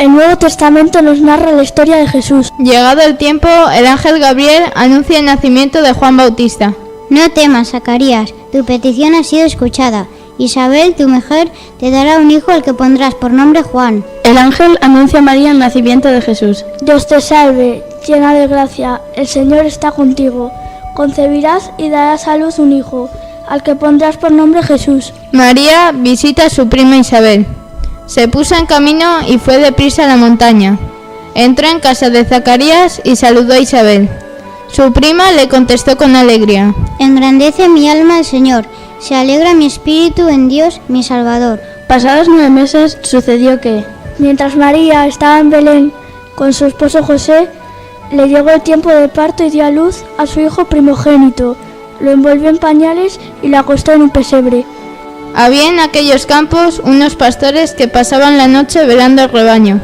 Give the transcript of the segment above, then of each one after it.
El Nuevo Testamento nos narra la historia de Jesús. Llegado el tiempo, el ángel Gabriel anuncia el nacimiento de Juan Bautista. No temas, Zacarías, tu petición ha sido escuchada. Isabel, tu mujer, te dará un hijo al que pondrás por nombre Juan. El ángel anuncia a María el nacimiento de Jesús. Dios te salve, llena de gracia, el Señor está contigo. Concebirás y darás a luz un hijo, al que pondrás por nombre Jesús. María visita a su prima Isabel. Se puso en camino y fue deprisa a la montaña. Entró en casa de Zacarías y saludó a Isabel. Su prima le contestó con alegría: Engrandece mi alma al Señor, se alegra mi espíritu en Dios, mi Salvador. Pasados 9 meses sucedió que, mientras María estaba en Belén con su esposo José, le llegó el tiempo del parto y dio a luz a su hijo primogénito. Lo envolvió en pañales y lo acostó en un pesebre. Había en aquellos campos unos pastores que pasaban la noche velando el rebaño.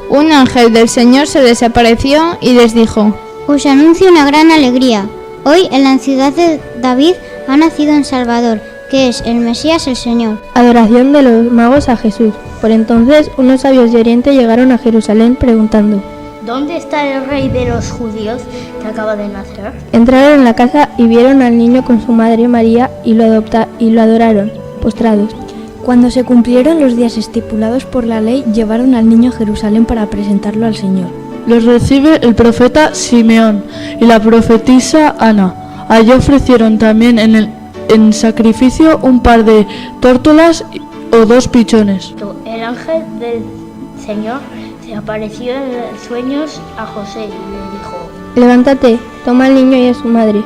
Un ángel del Señor se les apareció y les dijo: Os anuncio una gran alegría. Hoy en la ciudad de David ha nacido un Salvador, que es el Mesías, el Señor. Adoración de los magos a Jesús. Por entonces unos sabios de Oriente llegaron a Jerusalén preguntando: ¿Dónde está el rey de los judíos que acaba de nacer? Entraron en la casa y vieron al niño con su madre María y lo adoraron, postrados. Cuando se cumplieron los días estipulados por la ley, llevaron al niño a Jerusalén para presentarlo al Señor. Los recibe el profeta Simeón y la profetisa Ana. Allí ofrecieron también en sacrificio un par de tórtolas o 2 pichones. El ángel del Señor se apareció en sueños a José y le dijo: Levántate, toma al niño y a su madre,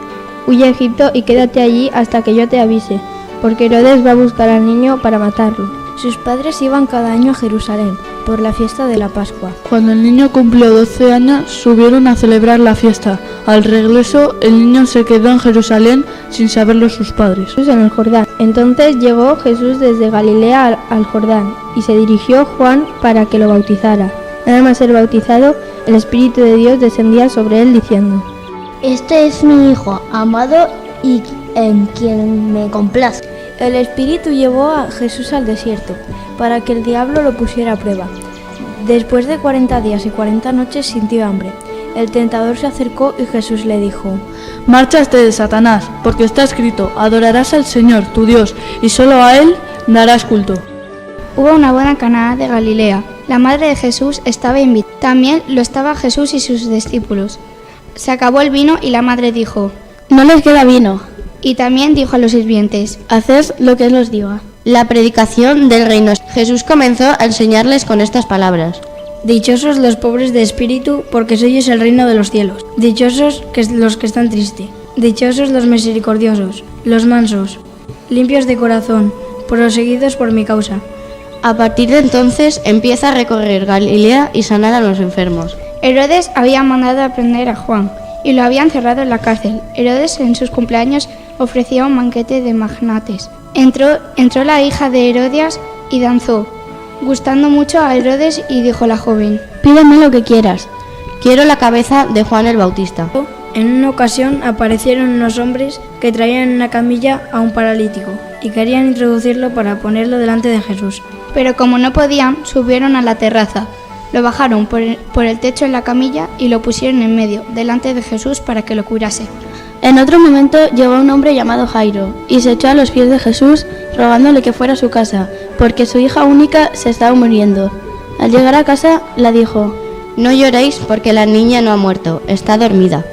huye a Egipto y quédate allí hasta que yo te avise, porque Herodes va a buscar al niño para matarlo. Sus padres iban cada año a Jerusalén por la fiesta de la Pascua. Cuando el niño cumplió 12 años, subieron a celebrar la fiesta. Al regreso, el niño se quedó en Jerusalén sin saberlo sus padres. Jesús en el Jordán. Entonces llegó Jesús desde Galilea al Jordán y se dirigió a Juan para que lo bautizara. Nada más ser bautizado, el Espíritu de Dios descendía sobre él diciendo: Este es mi hijo amado y en quien me complazco. El Espíritu llevó a Jesús al desierto, para que el diablo lo pusiera a prueba. Después de 40 días y 40 noches sintió hambre. El tentador se acercó y Jesús le dijo: Márchate de Satanás, porque está escrito: adorarás al Señor, tu Dios, y solo a Él darás culto. Hubo una boda en Caná de Galilea. La madre de Jesús estaba invitada. También lo estaba Jesús y sus discípulos. Se acabó el vino y la madre dijo: No les queda vino. Y también dijo a los sirvientes: Haced lo que Él os diga. La predicación del reino. Jesús comenzó a enseñarles con estas palabras: Dichosos los pobres de espíritu, porque suyo es el reino de los cielos. Dichosos los que están tristes. Dichosos los misericordiosos, los mansos, limpios de corazón, perseguidos por mi causa. A partir de entonces empieza a recorrer Galilea y sanar a los enfermos. Herodes había mandado a prender a Juan y lo había encerrado en la cárcel. Herodes en sus cumpleaños ofrecía un banquete de magnates. Entró la hija de Herodías y danzó, gustando mucho a Herodes, y dijo la joven: Pídeme lo que quieras. Quiero la cabeza de Juan el Bautista. En una ocasión aparecieron unos hombres que traían en una camilla a un paralítico y querían introducirlo para ponerlo delante de Jesús. Pero como no podían, subieron a la terraza. Lo bajaron por el techo en la camilla y lo pusieron en medio, delante de Jesús, para que lo curase. En otro momento llegó un hombre llamado Jairo y se echó a los pies de Jesús rogándole que fuera a su casa, porque su hija única se estaba muriendo. Al llegar a casa la dijo: No lloréis porque la niña no ha muerto, está dormida.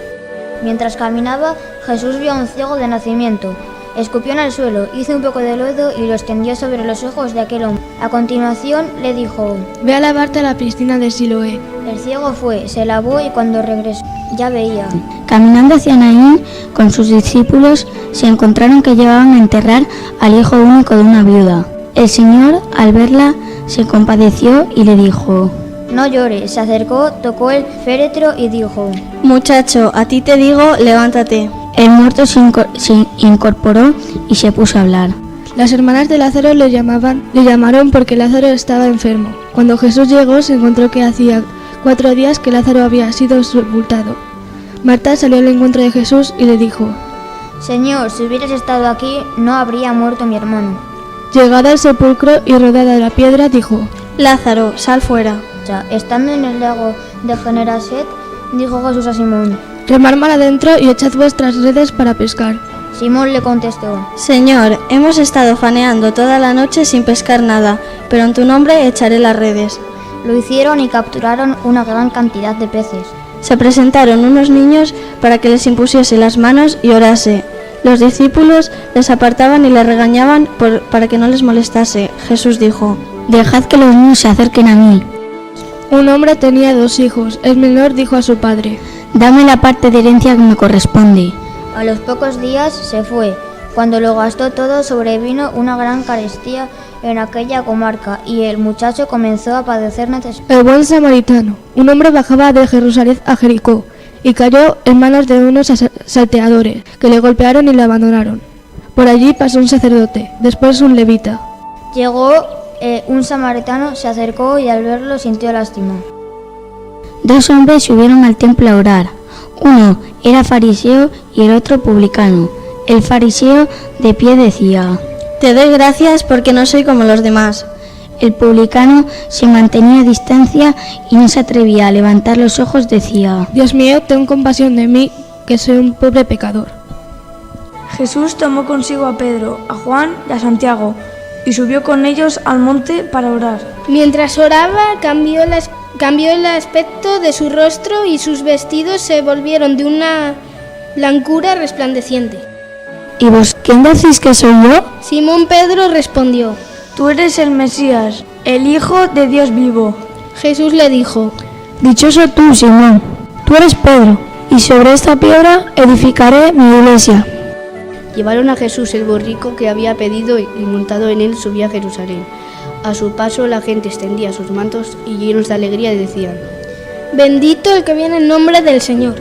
Mientras caminaba, Jesús vio a un ciego de nacimiento. Escupió en el suelo, hizo un poco de lodo y lo extendió sobre los ojos de aquel hombre. A continuación le dijo: Ve a lavarte a la piscina de Siloé. El ciego fue, se lavó y cuando regresó ya veía. Caminando hacia Naín con sus discípulos, se encontraron que llevaban a enterrar al hijo único de una viuda. El Señor, al verla, se compadeció y le dijo: No llores. Se acercó, tocó el féretro y dijo: Muchacho, a ti te digo, levántate. El muerto se incorporó y se puso a hablar. Las hermanas de Lázaro le llamaron porque Lázaro estaba enfermo. Cuando Jesús llegó, se encontró que hacía 4 días que Lázaro había sido sepultado. Marta salió al encuentro de Jesús y le dijo: Señor, si hubieras estado aquí, no habría muerto mi hermano. Llegada al sepulcro y rodada la piedra, dijo: Lázaro, sal fuera. Estando en el lago de Generaset, dijo Jesús a Simón. Remar mar adentro y echad vuestras redes para pescar. Simón le contestó. Señor, hemos estado faneando toda la noche sin pescar nada, pero en tu nombre echaré las redes. Lo hicieron y capturaron una gran cantidad de peces. Se presentaron unos niños para que les impusiese las manos y orase. Los discípulos les apartaban y les regañaban para que no les molestase. Jesús dijo: Dejad que los niños se acerquen a mí. Un hombre tenía 2 hijos. El menor dijo a su padre: Dame la parte de herencia que me corresponde. A los pocos días se fue. Cuando lo gastó todo, sobrevino una gran carestía en aquella comarca y el muchacho comenzó a padecer necesidad. El buen samaritano. Un hombre bajaba de Jerusalén a Jericó y cayó en manos de unos salteadores que le golpearon y le abandonaron. Por allí pasó un sacerdote, después un levita. Llegó un samaritano, se acercó y al verlo sintió lástima. 2 hombres subieron al templo a orar. Uno era fariseo y el otro publicano. El fariseo de pie decía: Te doy gracias porque no soy como los demás. El publicano se mantenía a distancia y no se atrevía a levantar los ojos. Decía: Dios mío, ten compasión de mí, que soy un pobre pecador. Jesús tomó consigo a Pedro, a Juan y a Santiago y subió con ellos al monte para orar. Mientras oraba, cambió el aspecto de su rostro y sus vestidos se volvieron de una blancura resplandeciente. ¿Y vos quién decís que soy yo? Simón Pedro respondió: Tú eres el Mesías, el Hijo de Dios vivo. Jesús le dijo: Dichoso tú, Simón, tú eres Pedro, y sobre esta piedra edificaré mi iglesia. Llevaron a Jesús el borrico que había pedido y montado en él subía a Jerusalén. A su paso la gente extendía sus mantos y llenos de alegría decían: Bendito el que viene en nombre del Señor.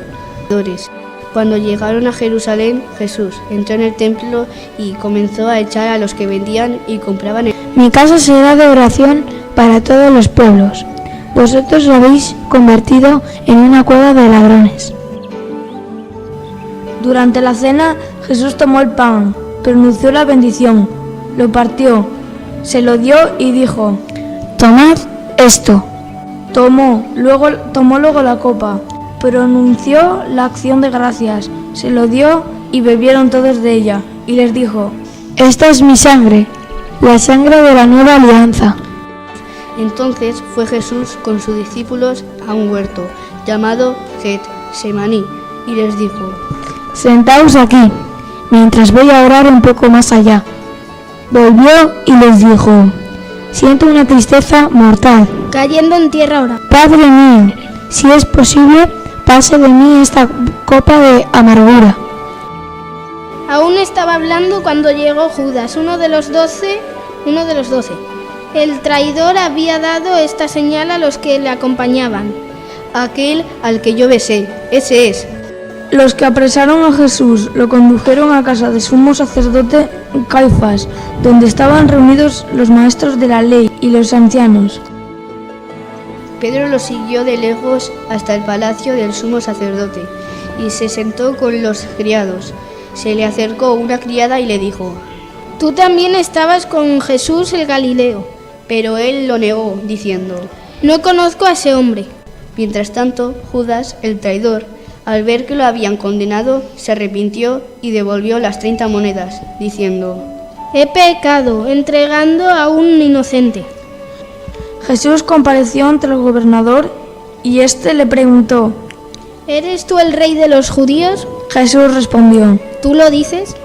Cuando llegaron a Jerusalén, Jesús entró en el templo y comenzó a echar a los que vendían y compraban. Mi casa será de oración para todos los pueblos. Vosotros lo habéis convertido en una cueva de ladrones. Durante la cena, Jesús tomó el pan, pronunció la bendición, lo partió, se lo dio y dijo: Tomad esto. Tomó luego la copa, pronunció la acción de gracias, se lo dio y bebieron todos de ella, y les dijo: Esta es mi sangre, la sangre de la nueva alianza. Entonces fue Jesús con sus discípulos a un huerto llamado Getsemaní y les dijo: Sentaos aquí, mientras voy a orar un poco más allá. Volvió y les dijo: Siento una tristeza mortal. Cayendo en tierra ahora. Padre mío, si es posible, pase de mí esta copa de amargura. Aún estaba hablando cuando llegó Judas, uno de los 12. El traidor había dado esta señal a los que le acompañaban: Aquel al que yo besé, ese es. Los que apresaron a Jesús lo condujeron a casa de sumo sacerdote Caifás, donde estaban reunidos los maestros de la ley y los ancianos. Pedro lo siguió de lejos hasta el palacio del sumo sacerdote y se sentó con los criados. Se le acercó una criada y le dijo: Tú también estabas con Jesús el Galileo. Pero él lo negó, diciendo: No conozco a ese hombre. Mientras tanto, Judas, el traidor, al ver que lo habían condenado, se arrepintió y devolvió las 30 monedas, diciendo: He pecado, entregando a un inocente. Jesús compareció ante el gobernador y éste le preguntó: ¿Eres tú el rey de los judíos? Jesús respondió: ¿Tú lo dices?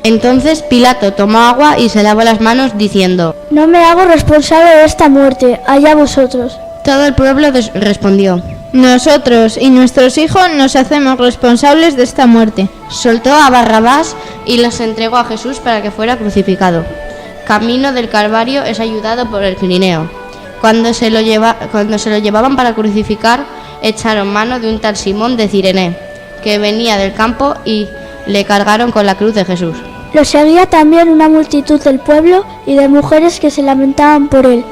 Entonces Pilato tomó agua y se lavó las manos, diciendo: No me hago responsable de esta muerte, allá vosotros. Todo el pueblo respondió: Nosotros y nuestros hijos nos hacemos responsables de esta muerte. Soltó a Barrabás y los entregó a Jesús para que fuera crucificado. Camino del Calvario es ayudado por el Cirineo. Cuando se lo llevaban para crucificar, echaron mano de un tal Simón de Cirene, que venía del campo, y le cargaron con la cruz de Jesús. Lo seguía también una multitud del pueblo y de mujeres que se lamentaban por él.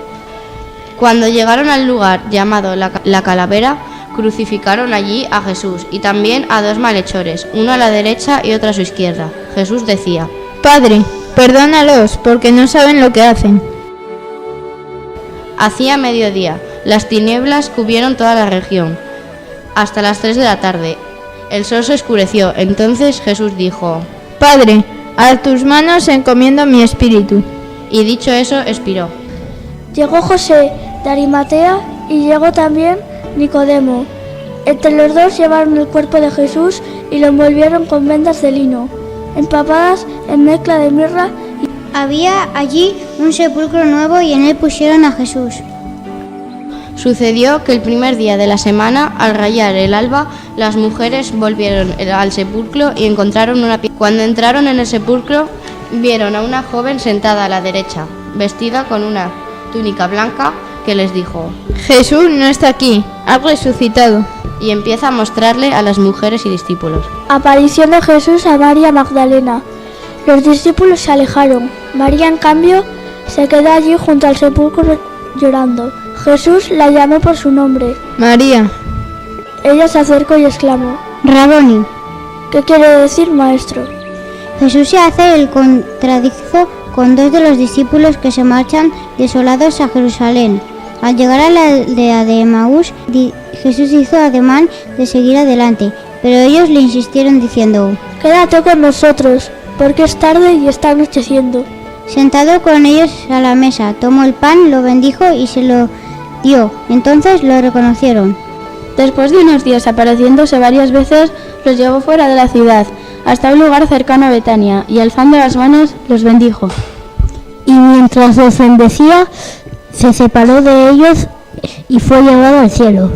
Cuando llegaron al lugar llamado la Calavera, crucificaron allí a Jesús y también a 2 malhechores, uno a la derecha y otro a su izquierda. Jesús decía: Padre, perdónalos, porque no saben lo que hacen. Hacía mediodía. Las tinieblas cubrieron toda la región. Hasta las 3 de la tarde. El sol se oscureció. Entonces Jesús dijo: Padre, a tus manos encomiendo mi espíritu. Y dicho eso, expiró. Llegó José de Arimatea y llegó también Nicodemo. Entre los dos llevaron el cuerpo de Jesús y lo envolvieron con vendas de lino, empapadas en mezcla de mirra. Había allí un sepulcro nuevo y en él pusieron a Jesús. Sucedió que el primer día de la semana, al rayar el alba, las mujeres volvieron al sepulcro y encontraron una piedra. Cuando entraron en el sepulcro, vieron a una joven sentada a la derecha, vestida con una túnica blanca, que les dijo: Jesús no está aquí, ha resucitado. Y empieza a mostrarle a las mujeres y discípulos. Aparición de Jesús a María Magdalena. Los discípulos se alejaron. María, en cambio, se quedó allí junto al sepulcro llorando. Jesús la llamó por su nombre. María. Ella se acercó y exclamó: Raboni. ¿Qué quiere decir, maestro? Jesús se hace el contradijo con dos de los discípulos que se marchan desolados a Jerusalén. Al llegar a la aldea de Emaús, Jesús hizo ademán de seguir adelante, pero ellos le insistieron diciendo: Quédate con nosotros, porque es tarde y está anocheciendo. Sentado con ellos a la mesa, tomó el pan, lo bendijo y se lo dio. Entonces lo reconocieron. Después de unos días apareciéndose varias veces, los llevó fuera de la ciudad, hasta un lugar cercano a Betania, y alzando las manos los bendijo. Y mientras los bendecía, se separó de ellos y fue llevado al cielo.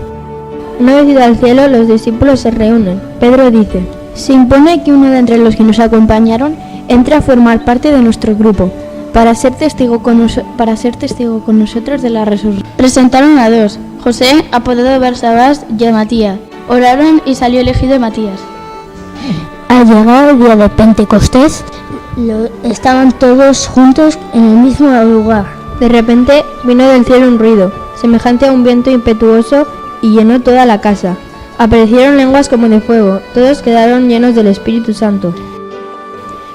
Una vez ido al cielo, los discípulos se reúnen. Pedro dice: Se impone que uno de entre los que nos acompañaron entre a formar parte de nuestro grupo, para ser testigo con nosotros de la resurrección. Presentaron a dos, José, apodado Barsabás, y a Matías. Oraron y salió elegido Matías. Al llegar el día de Pentecostés, estaban todos juntos en el mismo lugar. De repente vino del cielo un ruido, semejante a un viento impetuoso, y llenó toda la casa. Aparecieron lenguas como de fuego, todos quedaron llenos del Espíritu Santo.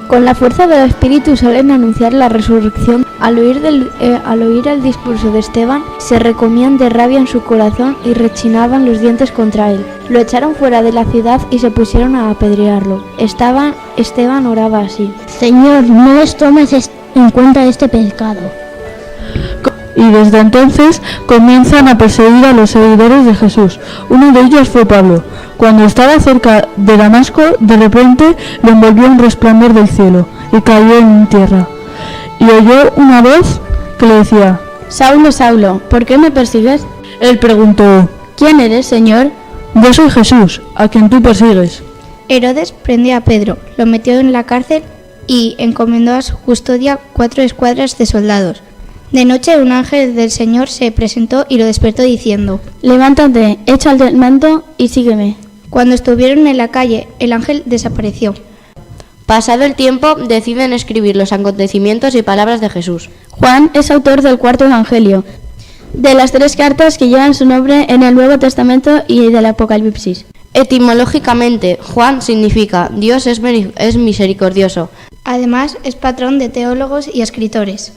Con la fuerza del Espíritu salen a anunciar la resurrección. Al oír el discurso de Esteban, se recomían de rabia en su corazón y rechinaban los dientes contra él. Lo echaron fuera de la ciudad y se pusieron a apedrearlo. Esteban oraba así: Señor, no les tomes en cuenta este pecado. Y desde entonces comienzan a perseguir a los seguidores de Jesús. Uno de ellos fue Pablo. Cuando estaba cerca de Damasco, de repente lo envolvió un resplandor del cielo y cayó en tierra. Y oyó una voz que le decía: Saulo, Saulo, ¿por qué me persigues? Él preguntó: ¿Quién eres, Señor? Yo soy Jesús, a quien tú persigues. Herodes prendió a Pedro, lo metió en la cárcel y encomendó a su custodia 4 escuadras de soldados. De noche un ángel del Señor se presentó y lo despertó diciendo: Levántate, echa el manto y sígueme. Cuando estuvieron en la calle, el ángel desapareció. Pasado el tiempo, deciden escribir los acontecimientos y palabras de Jesús. Juan es autor del 4 Evangelio, de las 3 cartas que llevan su nombre en el Nuevo Testamento y del Apocalipsis. Etimológicamente, Juan significa Dios es misericordioso. Además, es patrón de teólogos y escritores.